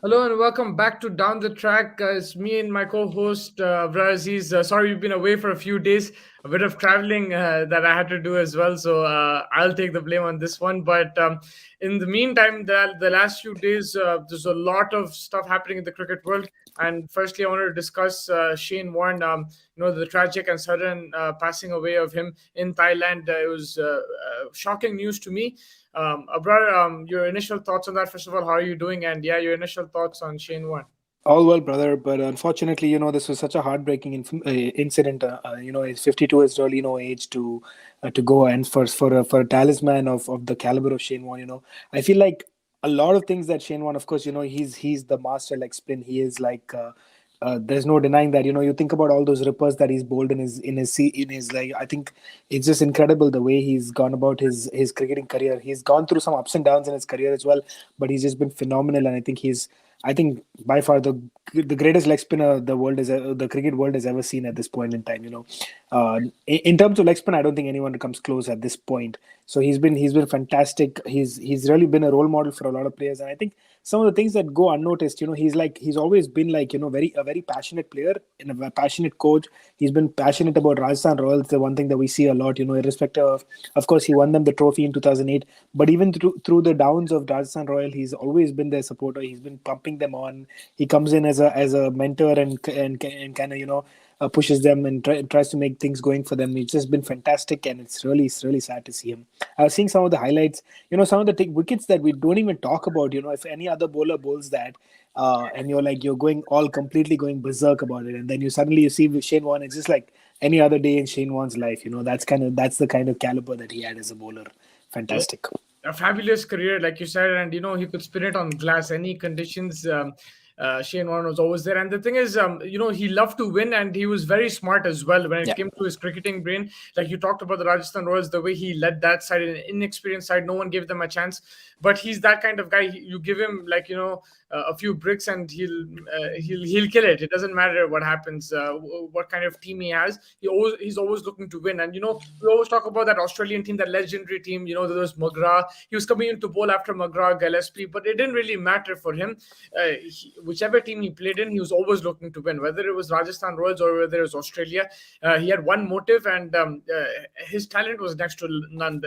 Hello and welcome back to Down the Track. It's me and my co-host Aziz. Sorry, we've been away for a few days. A bit of traveling that I had to do as well, so I'll take the blame on this one. But in the meantime, the last few days, there's a lot of stuff happening in the cricket world. And firstly, I wanted to discuss Shane Warne. The tragic and sudden passing away of him in Thailand. It was shocking news to me. Abrar, your initial thoughts on that. First of all, how are you doing? And yeah, your initial thoughts on Shane Warne. All well, brother, but unfortunately, this was such a heartbreaking incident. It's 52 is really no age to go, and for a talisman of the caliber of Shane Warne, I feel like a lot of things that Shane Warne, of course, he's the master like spin. He is like. There's no denying that. You think about all those rippers that he's bowled in his like. I think it's just incredible the way he's gone about his cricketing career. He's gone through some ups and downs in his career as well, but he's just been phenomenal, and I think by far the greatest leg spinner the cricket world has ever seen at this point in time. In terms of leg spin, I don't think anyone comes close at this point. So he's been fantastic. He's really been a role model for a lot of players, and I think some of the things that go unnoticed. He's always been like a very passionate player and a passionate coach. He's been passionate about Rajasthan Royals. The one thing that we see a lot, irrespective of course, he won them the trophy in 2008. But even through the downs of Rajasthan Royal, he's always been their supporter. He's been pumping them on. He comes in as a mentor and kind of pushes them and tries to make things going for them. It's just been fantastic, and it's really sad to see him. I was seeing some of the highlights. Some of the wickets that we don't even talk about. If any other bowler bowls that, and you're going all completely going berserk about it, and then you see Shane Warne. It's just like any other day in Shane Warne's life. That's the kind of caliber that he had as a bowler. Yeah, Fantastic. a fabulous career, like you said, and he could spin it on glass, any conditions. Shane Warne was always there, and the thing is, he loved to win, and he was very smart as well when it Yeah. came to his cricketing brain. Like you talked about the Rajasthan Royals, the way he led that side, an inexperienced side, no one gave them a chance. But he's that kind of guy. You give him like a few bricks, and he'll kill it. It doesn't matter what happens, what kind of team he has. He's always looking to win, and we always talk about that Australian team, that legendary team. There was McGrath. He was coming into bowl after McGrath, Gillespie, but it didn't really matter for him. Whichever team he played in, he was always looking to win, whether it was Rajasthan Royals or whether it was Australia. He had one motive, and his talent was next to none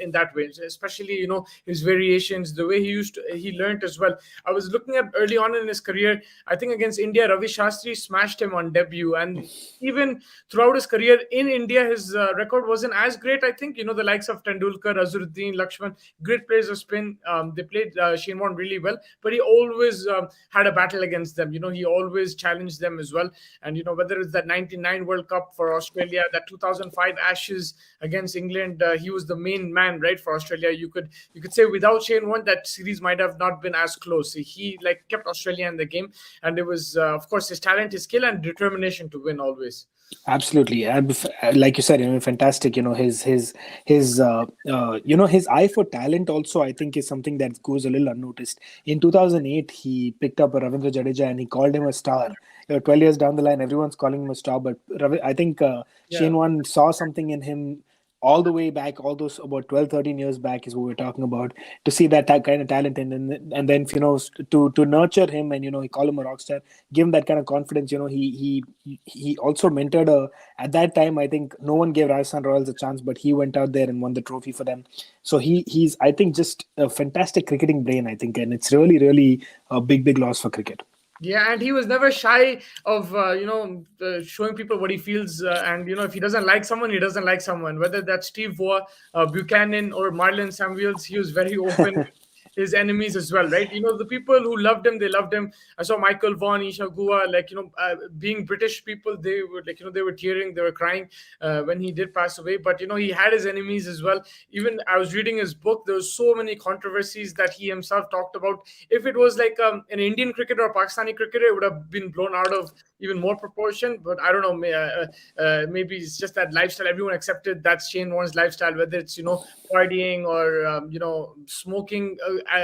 in that way. Especially, his variations, the way he learned as well. I was looking at early on in his career. I think against India, Ravi Shastri smashed him on debut, and even throughout his career in India, his record wasn't as great. I think the likes of Tendulkar, Azharuddin, Lakshman, great players of spin. They played Shane Warne really well, but he always had a battle against them. He always challenged them as well. And whether it's that '99 World Cup for Australia, that 2005 Ashes against England, he was the main man, right, for Australia. You could say without Shane Warne, that series might have not been as close. He like kept Australia in the game, and it was of course his talent, his skill, and determination to win always. Absolutely, like you said, fantastic. His eye for talent also, I think, is something that goes a little unnoticed. In 2008, he picked up a Ravindra Jadeja and he called him a star. 12 years down the line, everyone's calling him a star, but I think Yeah. Shane Warne saw something in him all the way back, all those about 12, 13 years back is what we're talking about, to see that kind of talent, and then to nurture him, and he call him a rock star, give him that kind of confidence. He also mentored at that time, I think no one gave Rajasthan Royals a chance, but he went out there and won the trophy for them. So he's, I think, just a fantastic cricketing brain, I think, and it's really a big loss for cricket. Yeah, and he was never shy of showing people what he feels, and if he doesn't like someone, he doesn't like someone. Whether that's Steve Waugh, Buchanan, or Marlon Samuels, he was very open with his enemies as well, right? The people who loved him, they loved him. I saw Michael Vaughan, Isha Gua, like being British people, they were like they were tearing, they were crying when he did pass away. But he had his enemies as well. Even I was reading his book. There was so many controversies that he himself talked about. If it was like an Indian cricketer or Pakistani cricketer, it would have been blown out of even more proportion. But I don't know, maybe it's just that lifestyle. Everyone accepted that's Shane Warne's lifestyle, whether it's partying or smoking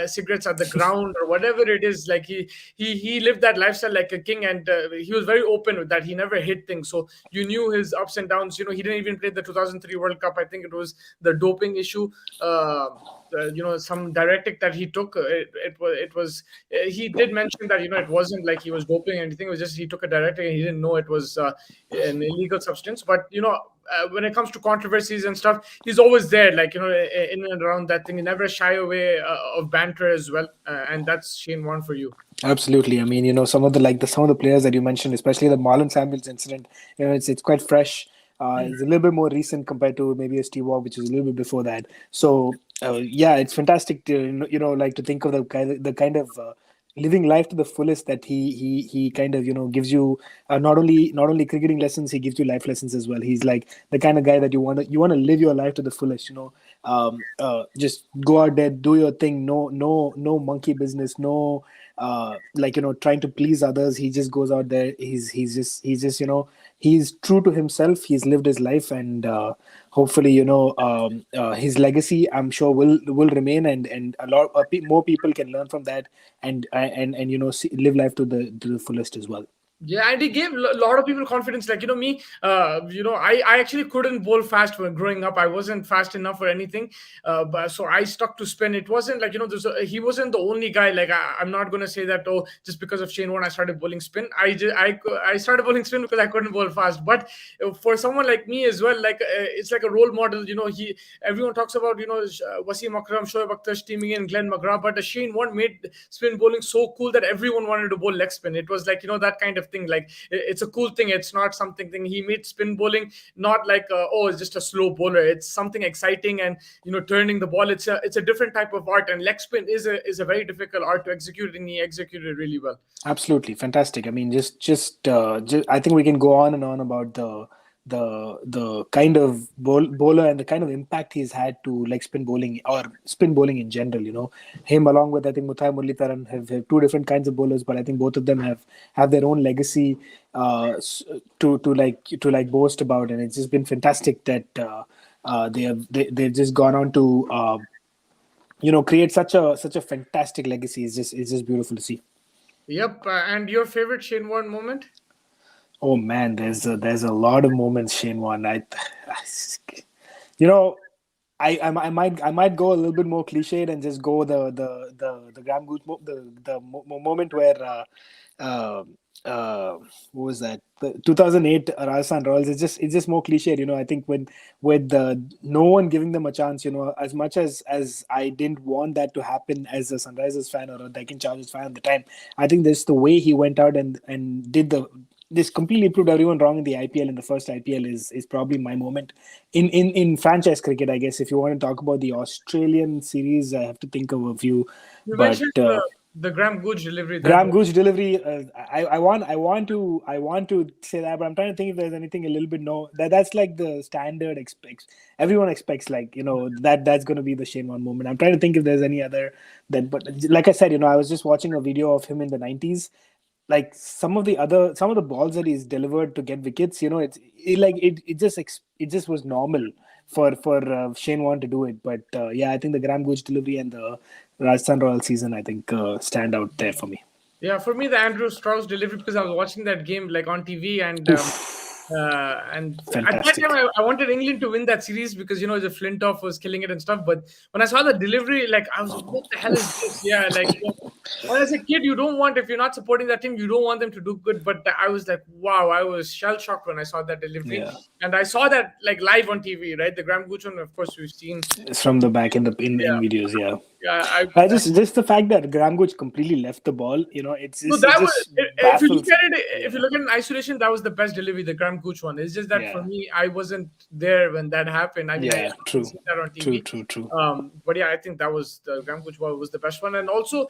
cigarettes at the ground or whatever it is. Like he lived that lifestyle like a king, and he was very open with that. He never hid things, so you knew his ups and downs. He didn't even play the 2003 World Cup. I think it was the doping issue. some diuretic that he took. It was he did mention that it wasn't like he was doping or anything. It was just he took a diuretic and he didn't know it was an illegal substance. But when it comes to controversies and stuff, he's always there, like in and around that thing. He never shy away of banter as well, and that's Shane Warne for you. Absolutely. I mean, some of the players that you mentioned, especially the Marlon Samuels incident, it's quite fresh. It's a little bit more recent compared to maybe a Steve Waugh, which is a little bit before that. So yeah, it's fantastic to like to think of the kind of living life to the fullest that he kind of gives you not only cricketing lessons, he gives you life lessons as well. He's like the kind of guy that you want to live your life to the fullest. Just go out there, do your thing. No monkey business. No trying to please others. He just goes out there. He's just he's true to himself. He's lived his life, and hopefully his legacy, I'm sure, will remain, and a lot more people can learn from that, and live life to the fullest as well. Yeah, and he gave a lot of people confidence. Like me, I actually couldn't bowl fast when growing up. I wasn't fast enough or anything, but so I stuck to spin. It wasn't like he wasn't the only guy. Like I'm not gonna say that just because of Shane Warne I started bowling spin. I started bowling spin because I couldn't bowl fast. But for someone like me as well, like it's like a role model. Everyone talks about Wasim Akram, Shoaib Akhtar teaming in Glenn McGrath, but Shane Warne made spin bowling so cool that everyone wanted to bowl leg spin. It was like that kind of thing. Like it's a cool thing. It's not something thing. He made spin bowling not like it's just a slow bowler. It's something exciting, and turning the ball. It's a different type of art, and leg spin is a very difficult art to execute, and he executed really well. Absolutely fantastic. I mean, just I think we can go on and on about the kind of bowler and the kind of impact he's had to leg spin bowling or spin bowling in general. Him along with, I think, Muthai Muralitharan have two different kinds of bowlers, but I think both of them have their own legacy to boast about, and it's just been fantastic that they've just gone on to create such a fantastic legacy. It's just beautiful to see. Yep. And your favorite Shane Warne moment? Oh man, there's a lot of moments, Shane Warne. You know, I might go a little bit more cliched and just go the Graham Gooch moment where what was that, the 2008 Rajasthan Royals. It's just more cliched. I think with no one giving them a chance. As much as I didn't want that to happen as a Sunrisers fan or a Deccan Chargers fan at the time, I think this the way he went out and did this completely proved everyone wrong in the IPL. In the first IPL is probably my moment in franchise cricket, I guess. If you want to talk about the Australian series, I have to think of a few. You But mentioned the Graham Gooch delivery. Graham Gooch delivery. I want to say that, but I'm trying to think if there's anything a little bit. No, that's like the standard. Everyone expects that's going to be the Shane Warne moment. I'm trying to think if there's any other. But like I said, I was just watching a video of him in the 90s. Like some of the balls that he's delivered to get wickets, it just was normal for Shane Warne to do it. But yeah, I think the Graham Gooch delivery and the Rajasthan Royal season, I think, stand out there for me. Yeah, for me, the Andrew Strauss delivery, because I was watching that game like on TV, and at that Fantastic. time I wanted England to win that series because the Flintoff was killing it and stuff. But when I saw the delivery, like I was like, what the hell is this? Yeah, like when as a kid, you don't want, if you're not supporting that team, you don't want them to do good. But I was like, wow, I was shell shocked when I saw that delivery, Yeah. and I saw that like live on TV, right? The Graham Gooch one, of course, we've seen. It's from the back in Yeah. videos, yeah. Yeah, Just the fact that Graham Gooch completely left the ball, it's so that was, just if you look baffles at me. it, if you look at it in isolation, that was the best delivery, the Graham Gooch one. It's just that for Yeah. me, I wasn't there when that happened. I mean, I Yeah, obviously seen that on TV. true. But yeah, I think that was the Graham Gooch one was the best one, and also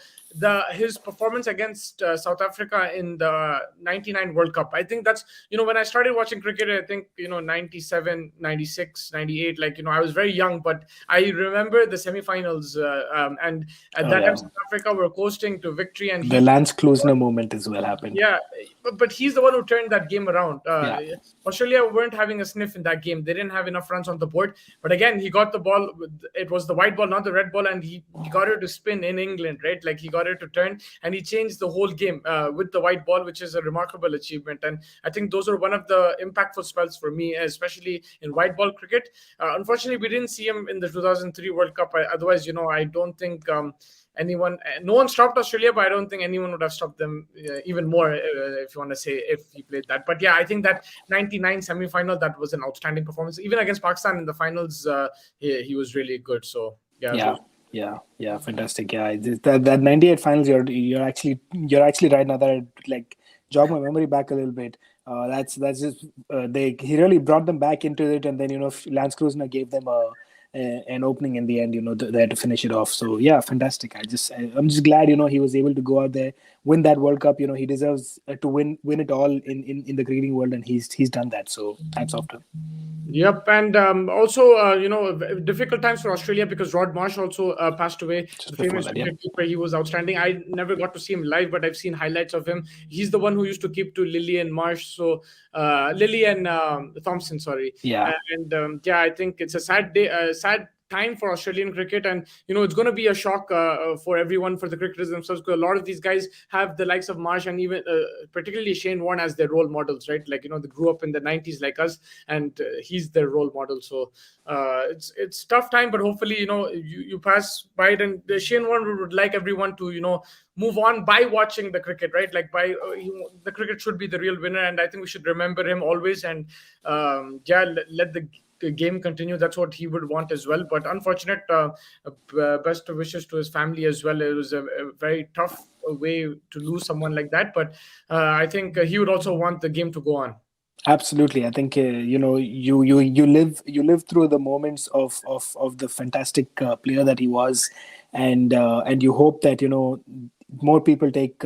his performance against South Africa in the '99 World Cup. I think that's when I started watching cricket. I think 97, 96, 98. Like I was very young, but I remember the semifinals, and at Oh that yeah. time South Africa were coasting to victory, and The Lance Klusener moment as well happened. yeah, but he's the one who turned that game around. Yeah. Australia weren't having a sniff in that game. They didn't have enough runs on the board. But again, he got the ball. It was the white ball, not the red ball, and he got it to spin in England, right? Like he got it to turn, and he changed the whole game with the white ball, which is a remarkable achievement. And I think those are one of the impactful spells for me, especially in white ball cricket. Unfortunately, we didn't see him in the 2003 World Cup. Otherwise, I don't think no one stopped Australia, but I don't think anyone would have stopped them even more, if you want to say, if he played that. But yeah, I think that 99 semi-final, that was an outstanding performance. Even against Pakistan in the finals, he was really good. So yeah, fantastic. Yeah, that 98 finals, you're actually right now. That like jog my memory back a little bit. That's just he really brought them back into it, and then Lance Krusner gave them an opening in the end, they had to finish it off. So yeah, fantastic. I'm just glad he was able to go out there, win that World Cup. He deserves to win it all in the cricketing world, and he's done that. So hats off to him. Yep, and also difficult times for Australia because Rod Marsh also passed away. The famous wicketkeeper, he was outstanding. I never got to see him live, but I've seen highlights of him. He's the one who used to keep to Lilly and Marsh, so Lilly and Thompson, sorry. Yeah, and I think it's a sad day, sad time for Australian cricket, and it's going to be a shock for everyone, for the cricketers themselves, because a lot of these guys have the likes of Marsh and even particularly Shane Warne as their role models, right? Like they grew up in the 90s like us, and he's their role model. So it's tough time, but hopefully you pass by it, and Shane Warne would like everyone to move on by watching the cricket, right? Like the cricket should be the real winner, and I think we should remember him always, and let the game continue. That's what he would want as well. But unfortunate, best wishes to his family as well. It was a very tough way to lose someone like that, but I think he would also want the game to go on. Absolutely. I think you live through the moments of the fantastic player that he was, and you hope that more people take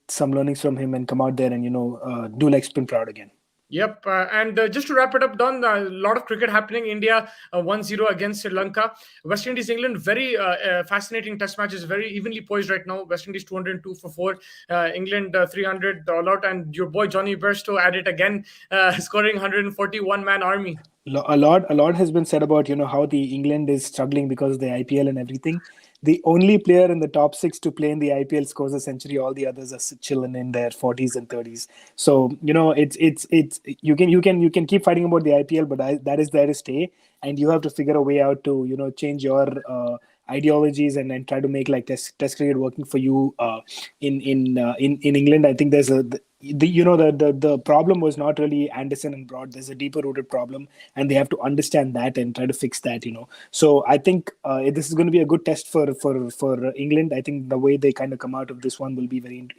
some learnings from him and come out there and do like Spin Proud again. Yep, and just to wrap it up, Don, a lot of cricket happening. India 1-0 against Sri Lanka. West Indies, England, very fascinating test matches, very evenly poised right now. West Indies 202 for 4, England 300 all out, and your boy Johnny Bairstow at it again, scoring 141-man army. A lot has been said about how the England is struggling because of the IPL and everything. The only player in the top 6 to play in the IPL scores a century. All the others are chilling in their 40s and 30s. So it's you can keep fighting about the IPL, but that is there to stay, and you have to figure a way out to change your ideologies and try to make like test cricket working for you in England. I think there's the problem was not really Anderson and Broad. There's a deeper rooted problem, and they have to understand that and try to fix that. So I think this is going to be a good test for England. I think the way they kind of come out of this one will be very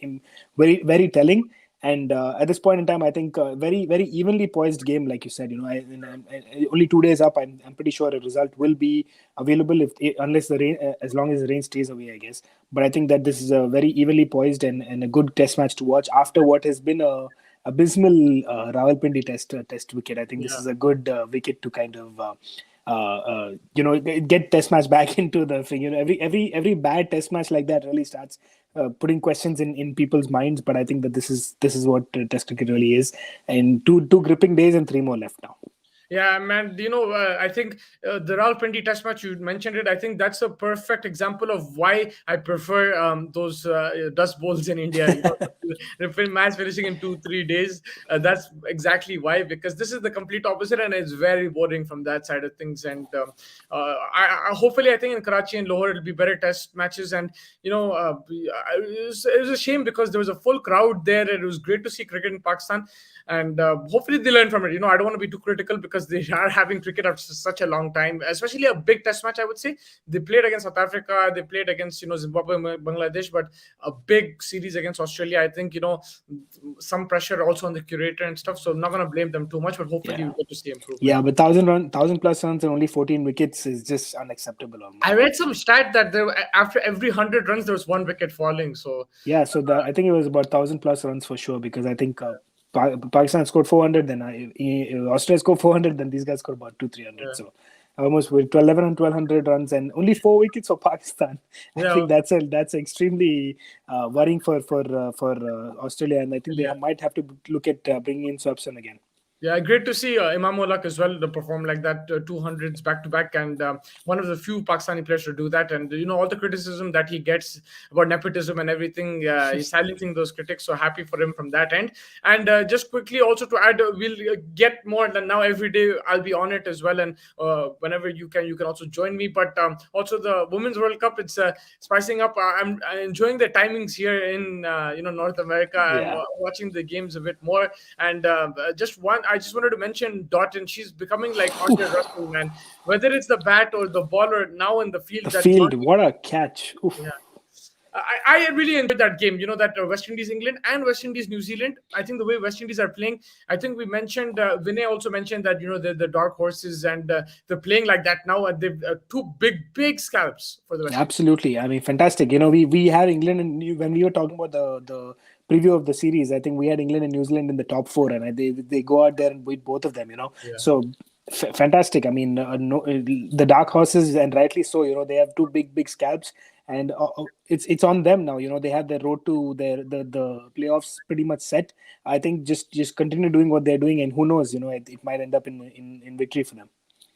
very telling. And at this point in time, I think very, very evenly poised game, like you said. Only 2 days up. I'm pretty sure a result will be available unless the rain, as long as the rain stays away, I guess. But I think that this is a very evenly poised and a good test match to watch after what has been a abysmal Rawalpindi test wicket. I think this is a good wicket to kind of get test match back into the thing. Every bad test match like that really starts putting questions in people's minds. But I think that this is what test cricket really is. And two gripping days and 3 more left now. Yeah, man. I think the Rawalpindi Test match, you mentioned it. I think that's a perfect example of why I prefer those dust bowls in India. The match finishing in 2-3 days. That's exactly why, because this is the complete opposite, and it's very boring from that side of things. And hopefully, I think in Karachi and Lahore it'll be better test matches. And it was a shame because there was a full crowd there. It was great to see cricket in Pakistan, and hopefully they learn from it. I don't want to be too critical because they are having cricket after such a long time, especially a big test match. I would say they played against South Africa, they played against Zimbabwe, Bangladesh, but a big series against Australia. I think some pressure also on the curator and stuff. So I'm not going to blame them too much, but hopefully we get to see improvement. Yeah, but 1,000 plus runs and only 14 wickets is just unacceptable. I read some stat that after every 100 runs there was 1 wicket falling. So yeah, so I think it was about 1,000 plus runs for sure, because I think Pakistan scored 400, then Australia scored 400, then these guys scored about 200-300. Yeah. So almost with 1,100 runs and only 4 wickets for Pakistan. I Yeah, think that's extremely worrying for Australia, and I think they yeah. might have to look at bringing in Swapson again. Yeah, great to see Imam Ulak as well to perform like that, 200s back to back, and one of the few Pakistani players to do that. And all the criticism that he gets about nepotism and everything, he's silencing those critics. So happy for him from that end. And just quickly, also to add, we'll get more than now every day. I'll be on it as well, and whenever you can also join me. But also the Women's World Cup, it's spicing up. I'm enjoying the timings here in North America. I'm Yeah. watching the games a bit more, and just one. I just wanted to mention Dotton. She's becoming like Andre Russell, man. Whether it's the bat or the ball or now in the field, The that field, journey. what a catch! Oof. Yeah. I really enjoyed that game. That West Indies England and West Indies New Zealand. I think the way West Indies are playing. I think we mentioned Vinay also mentioned that the dark horses, and they're playing like that now. And they've two big scalps for the West Indies. Absolutely. I mean, fantastic. We had England and when we were talking about the preview of the series, I think we had England and New Zealand in the top four, and they go out there and beat both of them. Yeah. So fantastic. I mean, the dark horses, and rightly so. They have two big scalps, and it's on them now. They have their road to the playoffs pretty much set. I think just continue doing what they're doing, and who knows? It might end up in victory for them.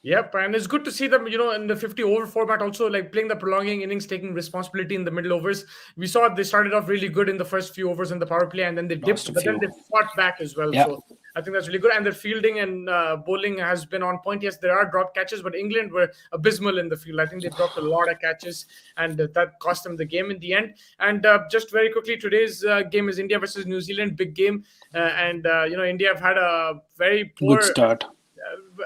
Yep, and it's good to see them, in the 50 over format also, like playing the prolonging innings, taking responsibility in the middle overs. We saw they started off really good in the first few overs in the power play, and then they Lost dipped, a but then few. they fought back as well. Yeah. So I think that's really good. And their fielding and bowling has been on point. Yes, there are drop catches, but England were abysmal in the field. I think they dropped a lot of catches, and that cost them the game in the end. And just very quickly, today's game is India versus New Zealand, big game. And India have had a very Good start.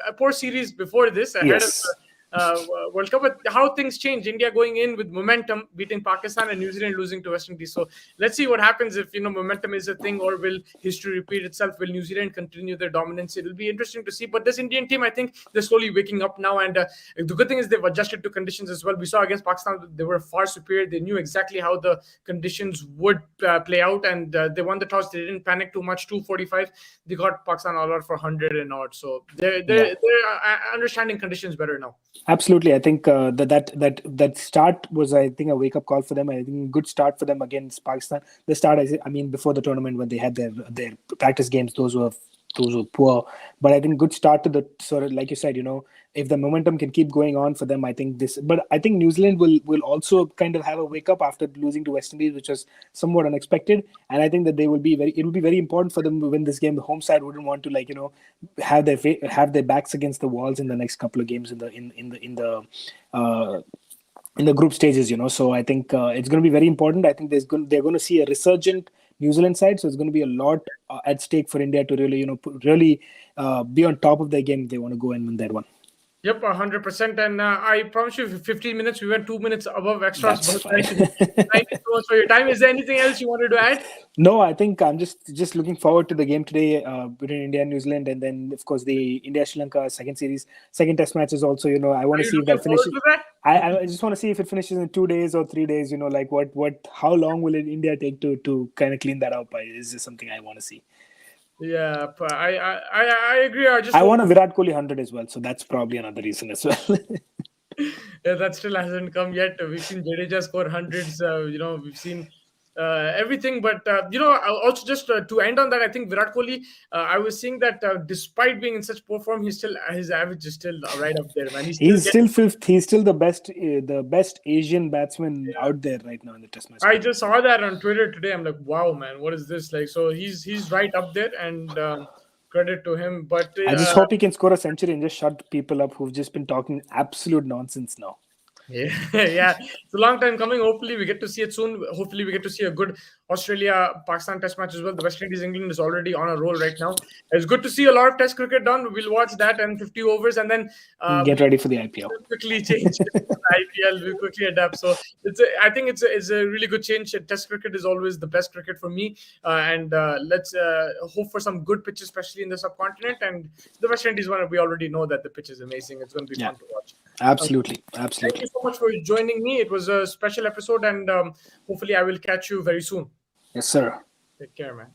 a poor series before this ahead of Yes. the World Cup. But how things change. India going in with momentum, beating Pakistan, and New Zealand losing to West Indies. So let's see what happens if momentum is a thing, or will history repeat itself? Will New Zealand continue their dominance? It'll be interesting to see. But this Indian team, I think they're slowly waking up now, and the good thing is they've adjusted to conditions as well. We saw against Pakistan they were far superior. They knew exactly how the conditions would play out, and they won the toss. They didn't panic too much. 245, they got Pakistan all out for 100 and odd. So they're understanding conditions better now. Absolutely. I think that start was, I think, a wake up call for them. I think a good start for them against Pakistan. The start, I mean, before the tournament when they had their practice games, those were poor. But I think good start to the sort of, like you said, if the momentum can keep going on for them, I think this. But I think New Zealand will also kind of have a wake up after losing to West Indies, which was somewhat unexpected. And I think that it will be very important for them to win this game. The home side wouldn't want to have their backs against the walls in the next couple of games in the group stages. So I think it's going to be very important. I think they're going to see a resurgent New Zealand side, so it's going to be a lot at stake for India to really be on top of their game if they want to go and win that one. Yep, 100%. And I promise you, 15 minutes. We went 2 minutes above extras. That's But thank you so much for your time. Is there anything else you wanted to add? No, I think I'm just looking forward to the game today between India and New Zealand, and then of course the India-Sri Lanka second test match is also. I want to see if that finishes. I just want to see if it finishes in 2 days or 3 days. Like how long will India take to kind of clean that up? Is this something I want to see? Yeah, I agree. I want a Virat Kohli 100 as well, so that's probably another reason as well. Yeah, that still hasn't come yet. We've seen Jadeja score hundreds. We've seen everything, but also just to end on that, I think Virat Kohli. I was seeing that despite being in such poor form, his average is still right up there, man. He's still fifth. He's still the best Asian batsman out there right now in the Test match. I just saw that on Twitter today. I'm like, wow, man, what is this like? So he's right up there, and credit to him. But I just hope he can score a century and just shut people up who've just been talking absolute nonsense now. Yeah, it's a long time coming. Hopefully, we get to see it soon. Hopefully, we get to see a good Australia-Pakistan Test match as well. The West Indies England is already on a roll right now. It's good to see a lot of Test cricket done. We'll watch that and 50 overs, and then get ready for the IPL. We'll quickly change to the IPL. We'll quickly adapt. So I think it's a really good change. Test cricket is always the best cricket for me, and let's hope for some good pitches, especially in the subcontinent. And the West Indies one, we already know that the pitch is amazing. It's going to be fun to watch. Absolutely. Thank you so much for joining me. It was a special episode, and hopefully I will catch you very soon. Yes, sir. Take care, man.